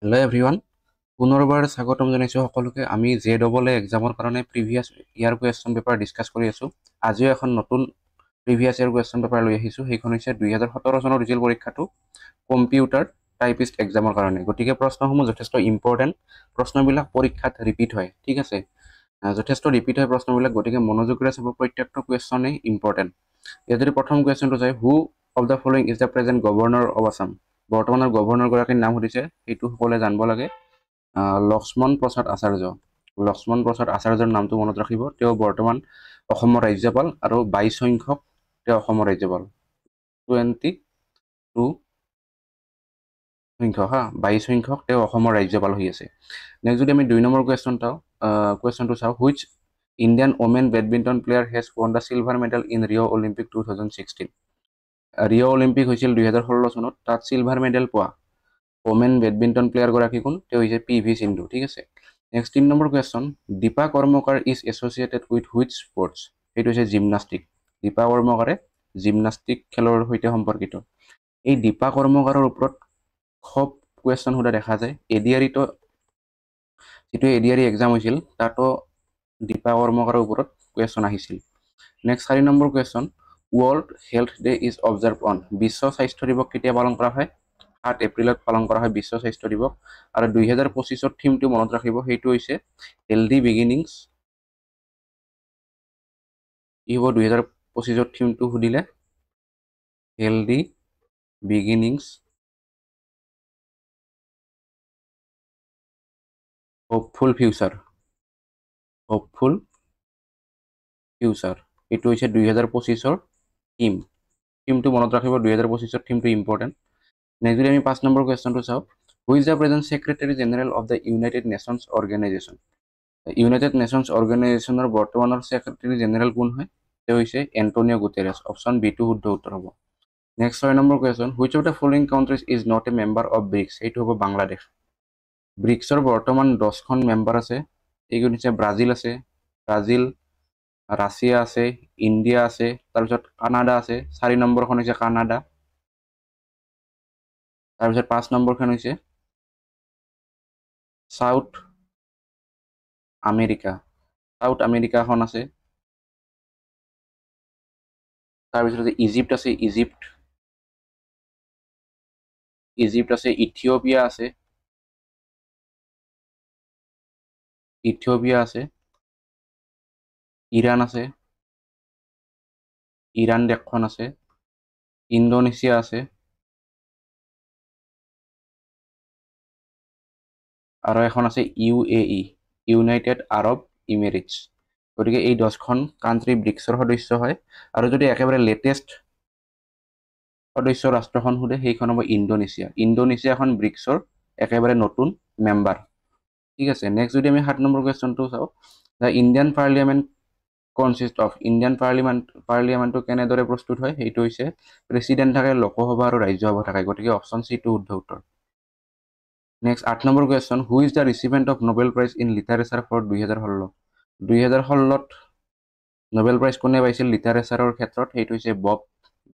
Hello' everyone, পুনৰবাৰ স্বাগতম জনাইছোঁ সকলোকে। আমি JEE এক্সামৰ কাৰণে previous year question paper discuss কৰি আছোঁ। আজিও এখন নতুন প্ৰিভিয়াছ ইয়াৰ কুৱেশ্যন পেপাৰ লৈ আহিছোঁ। সেইখন হৈছে 2017 চনৰ ৰিজাল্ট পৰীক্ষাটো কম্পিউটাৰ টাইপিষ্ট এক্সামৰ কাৰণে। গতিকে প্ৰশ্নসমূহ যথেষ্ট ইম্পৰ্টেণ্ট। প্ৰশ্নবিলাক পৰীক্ষাত ৰিপিট হয়, ঠিক আছে। যথেষ্ট ৰিপিট হয় প্ৰশ্নবিলাক, গতিকে মনোযোগেৰে চাব। প্ৰত্যেকটো কুৱেশ্যনেই ইম্পৰ্টেণ্ট। ইয়াত যদি প্ৰথম কুৱেশ্যনটো চাই, হু of the following is the present governor of Assam. বৰ্তমানৰ গভৰ্ণৰগৰাকীৰ নাম সুধিছে, সেইটো সকলোৱে জানিব লাগে। লক্ষ্মণ প্ৰসাদ আচাৰ্য। লক্ষ্মণ প্ৰসাদ আচাৰ্যৰ নামটো মনত ৰাখিব। তেওঁ বৰ্তমান অসমৰ ৰাজ্যপাল আৰু 22 সংখ্যক তেওঁ অসমৰ ৰাজ্যপাল। 22 সংখ্যক 22 সংখ্যক তেওঁ অসমৰ ৰাজ্যপাল হৈ আছে। নেক্সট যদি আমি 2 নম্বৰ কুৱেশ্যনটো চাওঁ, which Indian women badminton player has won the silver medal in Rio' Olympic 2016। Rio' Olympic হৈছিল 2016 চনত। তাত চিলভাৰ মেডেল পোৱা ওমেন বেডমিণ্টন প্লেয়াৰগৰাকী কোন? তেওঁ হৈছে PV সিন্ধু, ঠিক আছে। নেক্সট 3 নম্বৰ question, Dipa Karmakar is associated with which sports? সেইটো হৈছে জিমনাষ্টিক। দীপা কৰ্মকাৰে জিমনাষ্টিক খেলৰ সৈতে সম্পৰ্কিত। এই দীপা কৰ্মকাৰৰ ওপৰত খুব কুৱেশ্যন সোধা দেখা যায়। ADREতো যিটো ADRE এক্সাম হৈছিল, তাতো দীপা কৰ্মকাৰৰ ওপৰত কুৱেশ্যন আহিছিল। নেক্সট 4 নম্বৰ question, world health day is observe on. বিশ্ব স্বাস্থ্য দিৱস কেতিয়া পালন কৰা হয়? 7 এপ্ৰিলত পালন কৰা হয় বিশ্ব স্বাস্থ্য দিৱস। আৰু 2025ৰ থিমটো মনত ৰাখিব, সেইটো হৈছে হেল্ডি বিগিনিংছ। কি হ'ব 2025ৰ থিমটো সুধিলে? Healthy beginnings, hopeful future. Hopeful future, এইটো হৈছে 2025ৰ থিমটো মনত ৰাখিব। 2025ৰ থিমটো ইম্পৰ্টেণ্ট। নেক্সট যদি আমি 5 নম্বৰ কুৱেশ্যনটো চাওঁ, who is the present secretary general of the United Nations Organization. United Nations অৰ্গেনাইজেশ্যনৰ বৰ্তমানৰ ছেক্ৰেটাৰী জেনেৰেল কোন হয়? তেওঁ হৈছে এণ্টনিঅ গুটেৰেছ। অপশ্যন বিটো শুদ্ধ উত্তৰ হ'ব। নেক্সট 6 নম্বৰ question, which of the following countries is not a member of BRICS? সেইটো হ'ব বাংলাদেশ। ব্ৰিক্সৰ বৰ্তমান 10খন মেম্বাৰ আছে। এইখন হৈছে ব্ৰাজিল আছে, ৰাছিয়া আছে, ইণ্ডিয়া আছে, তাৰপিছত কানাডা আছে। 4 নম্বৰখন হৈছে কানাডা। তাৰপিছত 5 নম্বৰখন হৈছে চাউথ আমেৰিকাখন আছে। তাৰপিছত ইজিপ্ত আছে, ইজিপ্ত আছে, ইথিঅপিয়া আছে, ইৰাণ আছে, ইৰাণ দেশখন আছে, ইণ্ডোনেছিয়া আছে, আৰু এখন আছে UAE, ইউনাইটেড আৰব ইমিৰেটছ। গতিকে এই 10খন কাণ্ট্ৰি ব্ৰিক্সৰ সদস্য হয়। আৰু যদি একেবাৰে লেটেষ্ট সদস্য ৰাষ্ট্ৰখন সোধে, সেইখন হ'ব ইণ্ডোনেছিয়া। ইণ্ডোনেছিয়াখন ব্ৰিক্সৰ একেবাৰে নতুন মেম্বাৰ, ঠিক আছে। নেক্সট যদি আমি 7 নম্বৰ কুৱেশ্যনটো চাওঁ, the Indian parliament consist of. Indian পাৰ্লিয়ামেণ্টটো কেনেদৰে প্ৰস্তুত হয়? সেইটো হৈছে প্ৰেচিডেণ্ট থাকে, লোকসভা আৰু ৰাজ্যসভা থাকে। গতিকে অপশ্যন চিটো শুদ্ধ উত্তৰ। নেক্সট 8 নম্বৰ question, who is the recipient of Nobel prize in literature for 2016? 2016ত নোবেল প্ৰাইজ কোনে পাইছিল লিটাৰেচাৰৰ ক্ষেত্ৰত? সেইটো হৈছে বব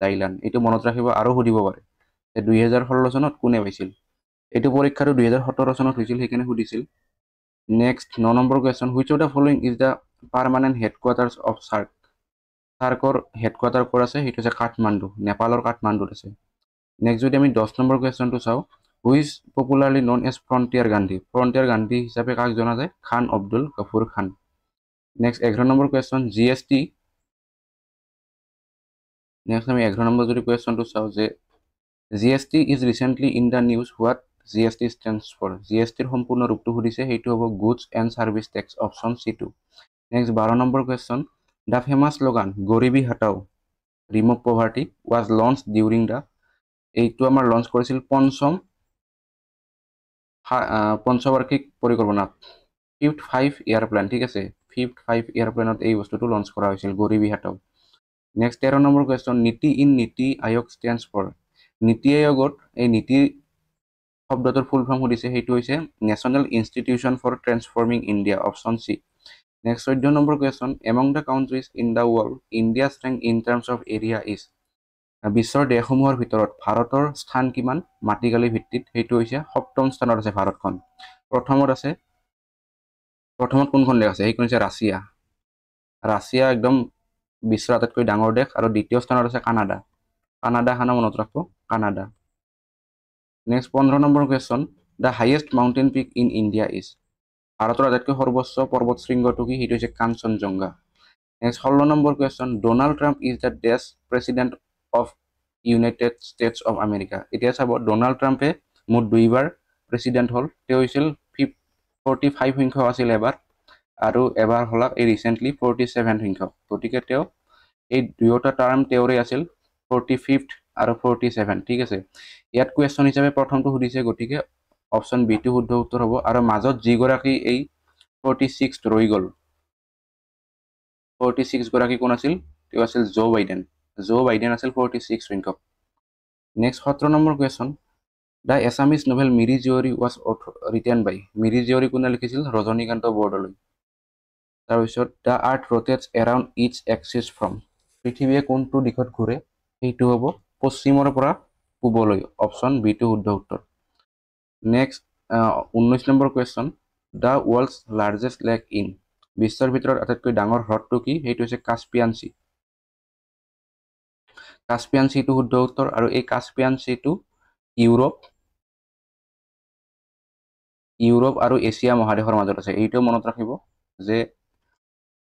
ডাইলান। এইটো মনত ৰাখিব, আৰু সুধিব পাৰে যে 2016 চনত কোনে পাইছিল। এইটো পৰীক্ষাটো 2017 চনত হৈছিল, সেইকাৰণে সুধিছিল। নেক্সট 9 নম্বৰ question, which of the following is the permanent headquarters of SAARC? চাৰ্কৰ হেডকোৱাৰ্টাৰ ক'ত আছে? সেইটো হৈছে কাঠমাণ্ডু, নেপালৰ কাঠমাণ্ডুত আছে। নেক্সট যদি আমি 10 নম্বৰ কুৱেশ্যনটো চাওঁ, who is popularly known as Frontier Gandhi? Frontier Gandhi হিচাপে কাক জনা যায়? খান আব্দুল গফুৰ খান। নেক্সট 11 নম্বৰ কুৱেশ্যন, GST। নেক্সট আমি 11 নম্বৰ যদি কুৱেশ্যনটো চাওঁ, যে GST is recently in the news, what GST stands for? GSTৰ সম্পূৰ্ণ ৰূপটো সুধিছে, সেইটো হ'ব goods and services tax. Option চিটো। নেক্সট 12 নম্বৰ question, the famous slogan Garibi Hatao remove poverty was launch during the. এইটো আমাৰ লঞ্চ কৰিছিল পঞ্চবাৰ্ষিক পৰিকল্পনা, 5th ইয়াৰ প্লেন, ঠিক আছে। 5th ইয়াৰ প্লেনত এই বস্তুটো লঞ্চ কৰা হৈছিল, গৰিবী হটাও। নেক্সট 13 নম্বৰ কুৱেশ্যন, নীতি ইন নীতি আয়োগ ষ্টেণ্ডছ ফৰ। নীতি আয়োগত এই নীতি শব্দটোৰ ফুল ফৰ্ম সুধিছে, সেইটো হৈছে national institution for transforming India. Option C. Next 14 নম্বৰ question, among the countries in the world India's rank in terms of area is. বিশ্বৰ দেশসমূহৰ ভিতৰত ভাৰতৰ স্থান কিমান মাটিকালি ভিত্তিত সেইটো হৈছে 7ম স্থানত আছে ভাৰতখন প্ৰথমত কোনখন দেশ আছে সেইখন হৈছে ৰাছিয়া একদম বিশ্বৰ আটাইতকৈ ডাঙৰ দেশ আৰু দ্বিতীয় স্থানত আছে কানাডা মনত ৰাখব কানাডা নেক্সট 15 নম্বৰ question the highest mountain peak in India is ভাৰতৰ আটাইতকৈ সৰ্বোচ্চ পৰ্বত শৃংগটো কি সেইটো হৈছে কাঞ্চনজংঘা নেক্সট 16 নম্বৰ question Donald Trump is the ডেছ president of United States of America এতিয়া চাব ডোনাল্ড ট্ৰাম্পে মুঠ 2বাৰ প্ৰেচিডেণ্ট হ'ল তেওঁ হৈছিল 45 সংখ্যক আছিল এবাৰ আৰু এবাৰ হলাক এই ৰিসেন্টলি 47 সংখ্যক গতিকে তেওঁ এই দুয়োটা টাৰ্ম তেওঁৰে আছিল 45th আৰু 47 ঠিক আছে ইয়াত কোৱেশ্চন হিচাপে প্ৰথমটো সুধিছে গতিকে অপচন বি টো শুদ্ধ উত্তৰ হ'ব আৰু মাজত যিগৰাকী এই 46th ৰৈ গ'ল 46 গৰাকী কোন আছিল তেওঁ আছিল জো বাইডেন আছিল 46 সংখ্যক next 17 number question the Assamese novel Miri Jiyori was written বাই মিৰি জীয়ৰী কোনে লিখিছিল ৰজনীকান্ত বৰদলৈ তাৰপিছত the earth rotates around its axis from পৃথিৱীয়ে কোনটো দিশত ঘূৰে সেইটো হ'ব পশ্চিমৰ পৰা পূবলৈ অপচন বি টো শুদ্ধ উত্তৰ next 19 number question the world's largest lake in বিশ্বৰ ভিতৰত আটাইতকৈ ডাঙৰ হ্ৰদটো কি সেইটো হৈছে কাস্পিয়ান চিটো শুদ্ধ উত্তৰ আৰু এই কাস্পিয়ান চিটো ইউৰোপ আৰু এছিয়া মহাদেশৰ মাজত আছে এইটো মনত ৰাখিব যে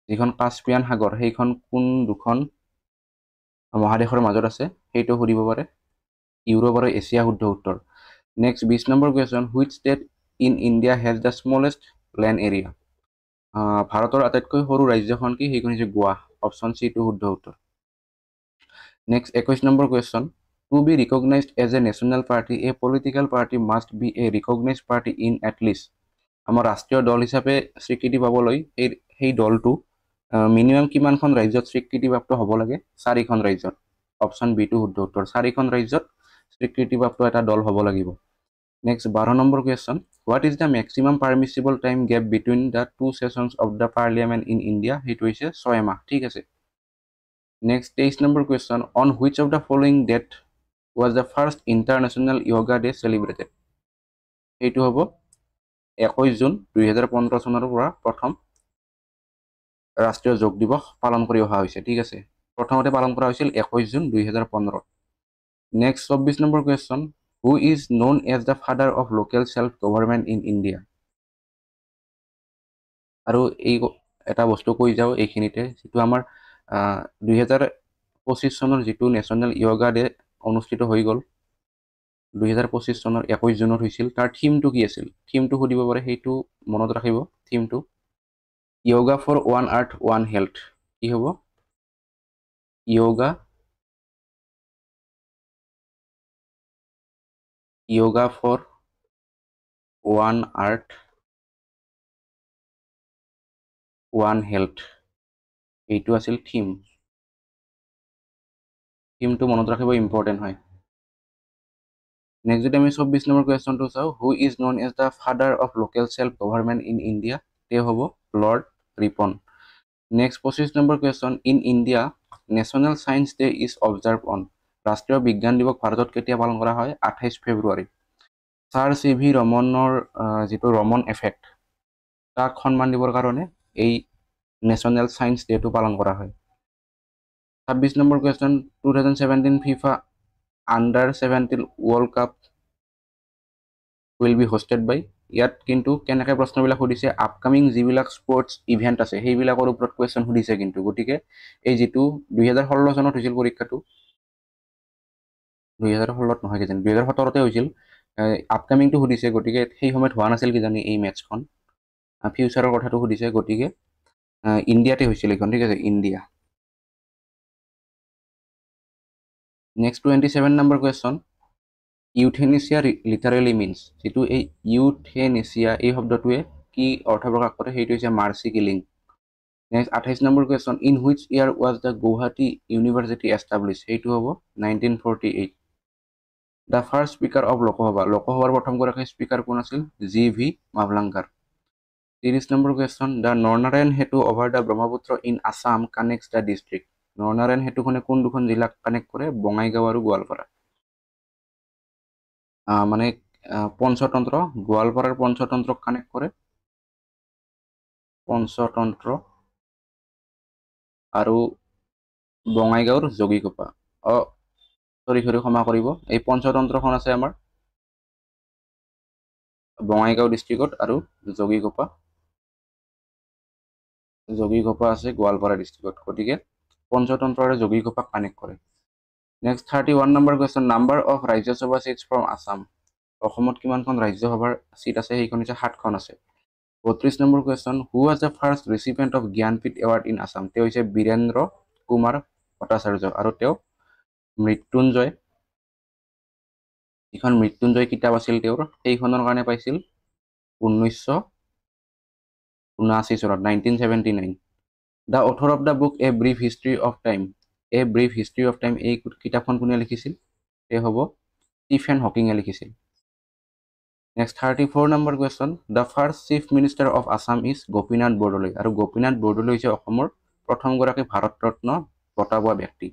যিখন কাস্পিয়ান সাগৰ সেইখন কোন দুখন মহাদেশৰ মাজত আছে সেইটো সুধিব পাৰে ইউৰোপ আৰু এছিয়া শুদ্ধ উত্তৰ next 20 number question which state in India has the smallest land area ভাৰতৰ আটাইতকৈ সৰু ৰাজ্যখন কি সেইখন হৈছে গোৱা অপচন চি টো শুদ্ধ উত্তৰ নেক্সট 21 নম্বৰ question to be recognized as a national party a political party must be a recognized party in at least আমাৰ ৰাষ্ট্ৰীয় দল হিচাপে স্বীকৃতি পাবলৈ সেই দলটো মিনিমাম কিমানখন ৰাজ্যত স্বীকৃতিপ্ৰাপ্ত হ'ব লাগে 4খন ৰাজ্যত অপচন বি টো শুদ্ধ উত্তৰ 4খন ৰাজ্যত স্বীকৃতিপ্ৰাপ্ত এটা দল হ'ব লাগিব next 12 number question what is the maximum permissible time gap between the two sessions of the parliament in India সেইটো হৈছে 6 মাহ ঠিক আছে next 23 number question on which of the following date was the first international yoga day celebrated এইটো হ'ব 21 জুন 2015 চনৰ পৰা প্ৰথম ৰাষ্ট্ৰীয় যোগ দিৱস পালন কৰি অহা হৈছে ঠিক আছে প্ৰথমতে পালন কৰা হৈছিল 21 জুন 2015 নেক্সট 24 নম্বৰ question who is known as the father of local self government in India আৰু এই এটা বস্তু কৈ যাও এইখিনিতে যেটো আমাৰ 2025 চনৰ যেটো নেশ্যনেল য়োগা ডে অনুষ্ঠিত হৈ গ'ল 2025 চনৰ 21 জুনত হৈছিল তাৰ থিমটো কি আছিল থিমটো সুধিব পাৰে সেইটো মনত ৰাখিব থিমটো yoga for one earth one health কি হ'ব yoga for one earth one health এইটো আছিল থিমটো মনত ৰাখিব ইম্পৰ্টেণ্ট হয় নেক্সট যদি আমি 24 নম্বৰ কোৱেশ্চনটো চাওঁ who is known as the father of local self government in India তেওঁ হ'ব লৰ্ড ৰিপন নেক্সট 25 নম্বৰ question in India national science day is observe on ৰাষ্ট্ৰীয় বিজ্ঞান দিৱস ভাৰতত কেতিয়া পালন কৰা হয় 28 ফেব্ৰুৱাৰী ছাৰ চি.ভি. ৰমনৰ যেটো ৰমন এফেক্ট তাক সন্মান দিবৰ কাৰণে এই নেশ্যনেল সায়েন্স ডেটো পালন কৰা হয় 26 number question 2017 FIFA under 17 world cup will be hosted by ইয়াত কিন্তু কেনেকৈ প্ৰশ্নবিলাক সুধিছে আপকামিং যিবিলাক স্পৰ্টছ ইভেণ্ট আছে সেইবিলাকৰ ওপৰত কুৱেশ্যন সুধিছে কিন্তু গতিকে এই যেটো 2016 চনত হৈছিল পৰীক্ষাটো 2016 নহয় কিজানি 2017 তে হৈছিল আপকামিংটো সুধিছে গতিকে সেই সময়ত হোৱা নাছিল কিজানি এই মেটচখন ফিউচাৰৰ কথাটো সুধিছে গতিকে ইণ্ডিয়াতে হৈছিল এইখন ঠিক আছে India next 27 number question euthanasia literally means যেটো এই ইউথেনেচিয়া এই শব্দটোৱে কি অৰ্থ প্ৰকাশ কৰে সেইটো হৈছে Mercy killing next 28 number question in which year was the Guwahati university establish সেইটো হ'ব 1948 দ্য ফাৰ্ষ্ট স্পীকাৰ অফ লোকসভাৰ প্ৰথমগৰাকী স্পীকাৰ কোন আছিল G V. Mavalankar 30 number question the Naranarayan Setu over the Brahmaputra in Assam connects the district Naranarayan সেতুখনে কোন দুখন জিলাক কানেক্ট কৰে? বঙাইগাঁও আৰু গোৱালপাৰা। মানে পঞ্চতন্ত্ৰ, গোৱালপাৰাৰ পঞ্চতন্ত্ৰক কানেক্ট কৰে, পঞ্চতন্ত্ৰ আৰু বঙাইগাঁওৰ যোগীঘোপা। সৰি ক্ষমা কৰিব, এই পঞ্চতন্ত্ৰখন আছে আমাৰ বঙাইগাঁও ডিষ্ট্ৰিক্টত আৰু যোগীঘোপা আছে গোৱালপাৰা ডিষ্ট্ৰিক্টত। গতিকে পঞ্চতন্ত্ৰ আৰু যোগীঘোপাক কানেক্ট কৰে। Next 31 number question, number of Rajya Sabha seats from Assam. অসমত কিমানখন ৰাজ্যসভাৰ চিট আছে? সেইখন হৈছে 7খন আছে। 32 number question, who was the first recipient of Jnanpith award in Assam? তেওঁ হৈছে বীৰেন্দ্ৰ কুমাৰ ভট্টাচাৰ্য আৰু তেওঁ মৃত্যুঞ্জয়, যিখন মৃত্যুঞ্জয় কিতাপ আছিল তেওঁৰ, সেইখনৰ কাৰণে পাইছিল 1979 চনত, 1979। The author of the book a brief history of time, a brief history of time, এই কিতাপখন কোনে লিখিছিল? তেওঁ হ'ব ষ্টিফেন হকিঙে লিখিছিল। Next 34 number question, the first chief minister of Assam is Gopinath Bordoloi. আৰু গোপীনাথ বৰদলৈ হৈছে অসমৰ প্ৰথমগৰাকী ভাৰত ৰত্ন বঁটা পোৱা ব্যক্তি।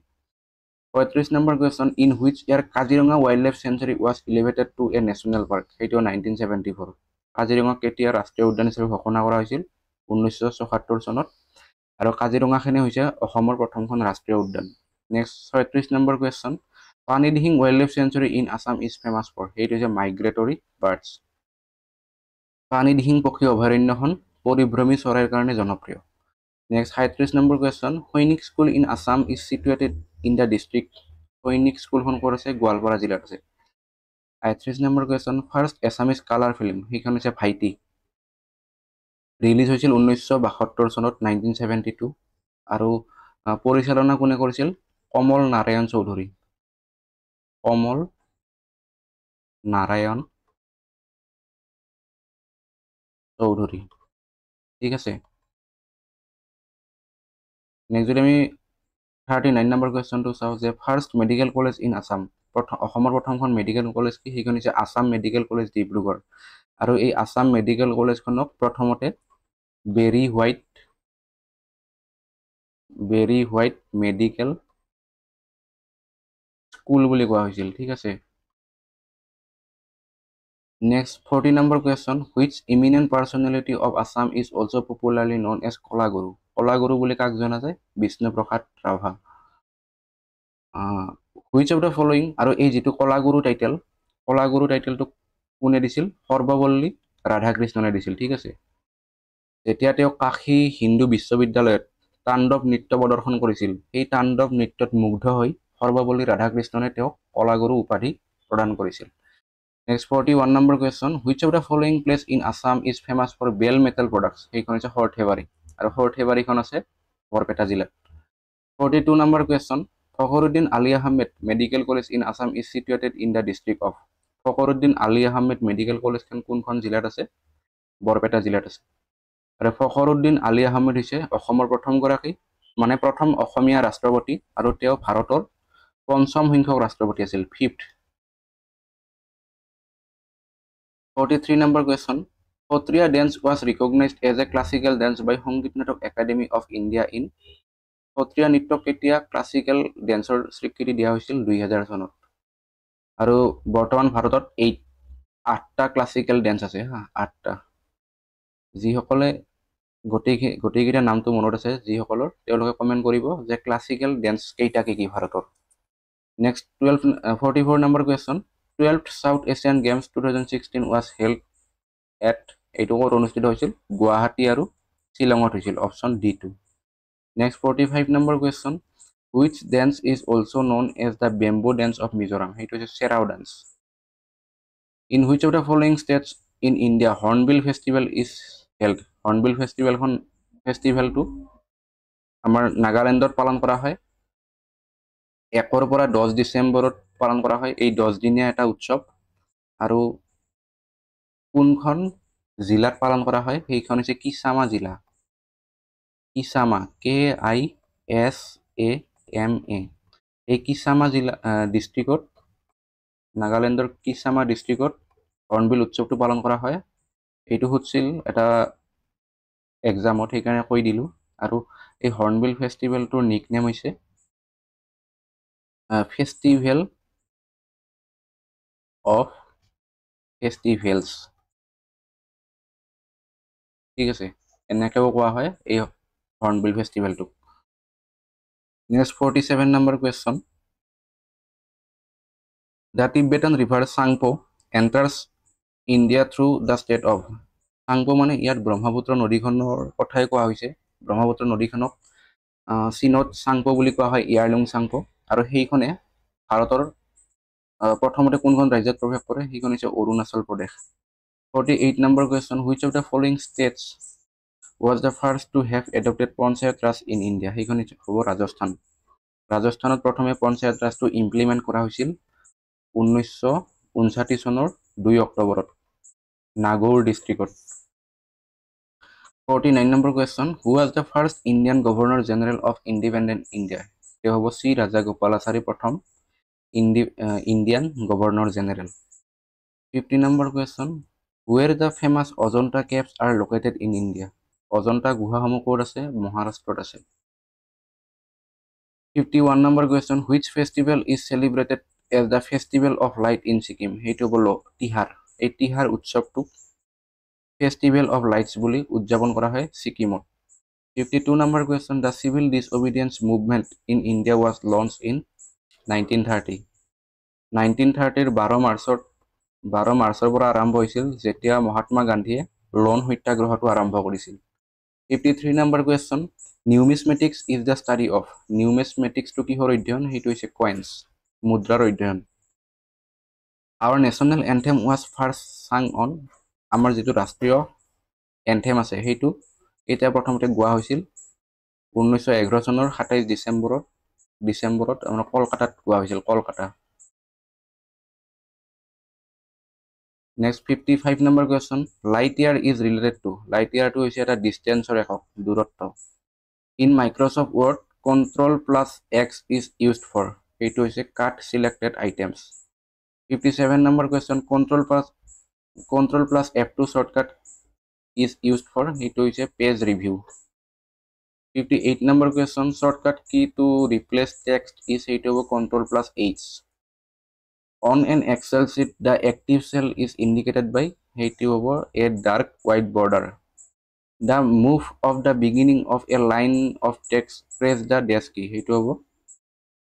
35 number question, in which year Kaziranga wildlife sanctuary was elevated to a national park? সেইটো 1974। কাজিৰঙাক কেতিয়া ৰাষ্ট্ৰীয় উদ্যান হিচাপে ঘোষণা কৰা হৈছিল? 1974 চনত। আৰু কাজিৰঙাখনে হৈছে অসমৰ প্ৰথমখন ৰাষ্ট্ৰীয় উদ্যান। নেক্সট 36 নম্বৰ question, Panidihing wildlife sanctuary in Assam is famous for? সেইটো হৈছে মাইগ্ৰেটৰী বাৰ্ডছ। পানীদিহিং পক্ষী অভয়াৰণ্যখন পৰিভ্ৰমী চৰাইৰ কাৰণে জনপ্ৰিয়। নেক্সট 37 নম্বৰ কুৱেশ্যন, সৈনিক school in Assam is situated in the district? সৈনিক স্কুলখন ক'ত আছে? গোৱালপাৰা জিলাত আছে। 38 number question, first Assamese colour film, সেইখন হৈছে ভাইটি, ৰিলিজ হৈছিল 1972 চনত, 1972। আৰু পৰিচালনা কোনে কৰিছিল? কমল নাৰায়ণ চৌধুৰী, কমল নাৰায়ণ চৌধুৰী, ঠিক আছে। নেক্সট যদি আমি 39 নম্বৰ কুৱেশ্যনটো চাওঁ, যে first medical college in Assam, অসমৰ প্ৰথমখন মেডিকেল কলেজ কি? সেইখন হৈছে আছাম মেডিকেল কলেজ ডিব্ৰুগড়। আৰু এই আছাম মেডিকেল কলেজখনক প্ৰথমতে বেৰী হোৱাইট মেডিকেল স্কুল বুলি কোৱা হৈছিল, ঠিক আছে। Next 40 number question, which eminent personality of Assam is also' popularly known as Kalaguru? Kalaguru বুলি কাক জনা যায়? Bishnuprasad Rabha. Which of the following, আৰু এই যিটো কলাগুৰু টাইটেলটো কোনে দিছিল? সৰ্বপল্লী ৰাধাকৃষ্ণনে দিছিল, ঠিক আছে। যেতিয়া তেওঁ কাশী হিন্দু বিশ্ববিদ্যালয়ত তাণ্ডৱ নৃত্য প্ৰদৰ্শন কৰিছিল, সেই তাণ্ডৱ নৃত্যত মুগ্ধ হৈ সৰ্বপল্লী ৰাধাকৃষ্ণনে তেওঁক কলাগুৰু উপাধি প্ৰদান কৰিছিল। নেক্সট 41 নম্বৰ question, which of the following place in Assam is famous for bell metal products? সেইখন হৈছে সৰ্থেবাৰী, আৰু সৰ্থেবাৰীখন আছে বৰপেটা জিলাত। 42 নম্বৰ question, Fakhruddin Ali Ahmed medical college in Assam is situated in the district of? Fakhruddin Ali Ahmed medical কলেজখন কোনখন জিলাত আছে? বৰপেটা জিলাত আছে। আৰু ফখৰুদ্দিন আলী আহমেদ হৈছে অসমৰ প্ৰথমগৰাকী, মানে প্ৰথম অসমীয়া ৰাষ্ট্ৰপতি, আৰু তেওঁ ভাৰতৰ 5ম সংখ্যক ৰাষ্ট্ৰপতি আছিল, 5th। 43 number question, Sattriya dance was recognised as a classical dance by Sangeet Natak Akademi of India in? Sattriya নৃত্যক কেতিয়া ক্লাছিকেল ডেন্সৰ স্বীকৃতি দিয়া হৈছিল? 2000 চনত। আৰু বৰ্তমান ভাৰতত 8টা ক্লাছিকেল ডেন্স আছে, 8টা। যিসকলে গোটেইকেইটা নামটো মনত আছে যিসকলৰ, তেওঁলোকে কমেণ্ট কৰিব যে ক্লাছিকেল ডেন্স কেইটা কি ভাৰতৰ। Next 44 number question, 12th South Asian Games 2016 was held at? এইটো ক'ত অনুষ্ঠিত হৈছিল? গুৱাহাটী আৰু শ্বিলঙত হৈছিল, option D2। Next 45 number question, which dance is also' known as the bamboo dance of Mizoram? সেইটো হৈছে Cheraw dance. In which of the following states in India hornbill festival is held? Hornbill ফেষ্টিভেলটো আমাৰ নাগালেণ্ডত পালন কৰা হয়। 1 পৰা 10 ডিচেম্বৰত পালন কৰা হয় এই 10 দিনীয়া এটা উৎসৱ। আৰু কোনখন জিলাত পালন কৰা হয়? সেইখন হৈছে কিছামা জিলা, কিছামা, KISAMA। এই কিছামা জিলা ডিষ্ট্ৰিক্টত, নাগালেণ্ডৰ কিছামা ডিষ্ট্ৰিক্টত হৰ্ণবিল উৎসৱটো পালন কৰা হয়। এইটো সুধিছিল এটা এক্সামত, সেইকাৰণে কৈ দিলোঁ। আৰু এই হৰ্ণবিল ফেষ্টিভেলটোৰ নিকনেম হৈছে ফেষ্টিভেল অফ ফেষ্টিভেলছ, ঠিক আছে, এনেকৈও কোৱা হয় এই হৰ্ণবিল ফেষ্টিভেলটোক। Next 47 number question, the Tibetan river Tsangpo enters India through the state of, Tsangpo মানে ইয়াত ব্ৰহ্মপুত্ৰ নদীখনৰ কথাই কোৱা হৈছে। ব্ৰহ্মপুত্ৰ নদীখনক চীনত চাংপো বুলি কোৱা হয়, ইয়াৰলুং চাংপো, আৰু সেইখনে ভাৰতৰ প্ৰথমতে কোনখন ৰাজ্যত প্ৰৱেশ কৰে, সেইখন হৈছে Arunachal Pradesh. 48 number question, which of the following states was the first to have adopted panchayat Raj in India, সেইখন হ'ব ৰাজস্থান। ৰাজস্থানত প্ৰথমে পঞ্চায়ত ৰাজটো ইমপ্লিমেণ্ট কৰা হৈছিল 1959 চনৰ 2 অক্টোবৰত নাগৌৰ ডিষ্ট্ৰিক্টত। 49 number question, who was the first Indian governor general of independent India, তেওঁ হ'ব চি ৰাজাগোপালাচাৰী, প্ৰথম Indian governor general. 50 number question, where the famous Ajanta caves are located in India, Ajanta গুহাসমূহ ক'ত আছে, মহাৰাষ্ট্ৰত আছে। 51 number question, which festival is celebrated as the festival of light in Sikkim, সেইটো হ'ব তিহাৰ। এই তিহাৰ উৎসৱটোক ফেষ্টিভেল অফ লাইটছ বুলি উদযাপন কৰা হয় ছিকিমত। 52 number question, the civil disobedience movement in India was launch in 1930, 1930ৰ 12 মাৰ্চৰ পৰা আৰম্ভ হৈছিল, যেতিয়া মহাত্মা গান্ধীয়ে লোণ সত্যাগ্ৰহটো আৰম্ভ কৰিছিল। 53 number question, numismatics is the study of, নিউমিছমেটিক্সটো কিহৰ অধ্যয়ন, সেইটো হৈছে কইনছ, মুদ্ৰাৰ অধ্যয়ন। Our national anthem was first sung on, আমাৰ যিটো ৰাষ্ট্ৰীয় এন্থেম আছে সেইটো এতিয়া প্ৰথমতে গোৱা হৈছিল 1911 চনৰ 27 ডিচেম্বৰত আমাৰ কলকাতাত গোৱা হৈছিল, Kolkata. Next 55 number question, light year is related to, light ইয়াৰটো হৈছে এটা ডিষ্টেঞ্চৰ একক, দূৰত্ব। In Microsoft Word Ctrl+X is used for, সেইটো হৈছে cut selected items. 57 number question, Ctrl+F2 shortcut is used for, সেইটো হৈছে page review. 58 number question, shortcut key to replace text is, সেইটো হ'ব Ctrl+H। On an Excel sheet the active cell is indicated by, সেইটো হ'ব এ dark white border. The move of the beginning of a line of text press the dash key, সেইটো হ'ব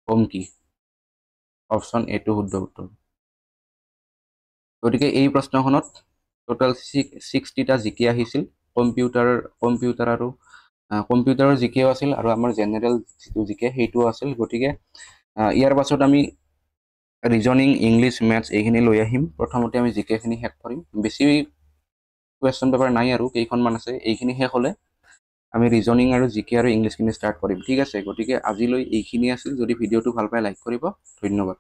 home কি। Option এটো শুদ্ধ উত্তৰ। গতিকে এই প্ৰশ্নখনত টোটেল 60টা জিকে আহিছিল, কম্পিউটাৰৰ জিকেও আছিল আৰু আমাৰ জেনেৰেল যিটো জিকে সেইটোও আছিল। গতিকে ইয়াৰ পাছত আমি ৰিজনিং, ইংলিছ, মেথছ এইখিনি লৈ আহিম। প্ৰথমতে আমি জিকেখিনি শেষ কৰিম, বেছি কুৱেশ্যন পেপাৰ নাই আৰু কেইখনমান আছে, এইখিনি শেষ হ'লে আমি ৰিজনিং আৰু জিকে আৰু ইংলিছখিনি ষ্টাৰ্ট কৰিম, ঠিক আছে। গতিকে আজিলৈ এইখিনি আছিল, যদি ভিডিঅ'টো ভাল পায় লাইক কৰিব, ধন্যবাদ।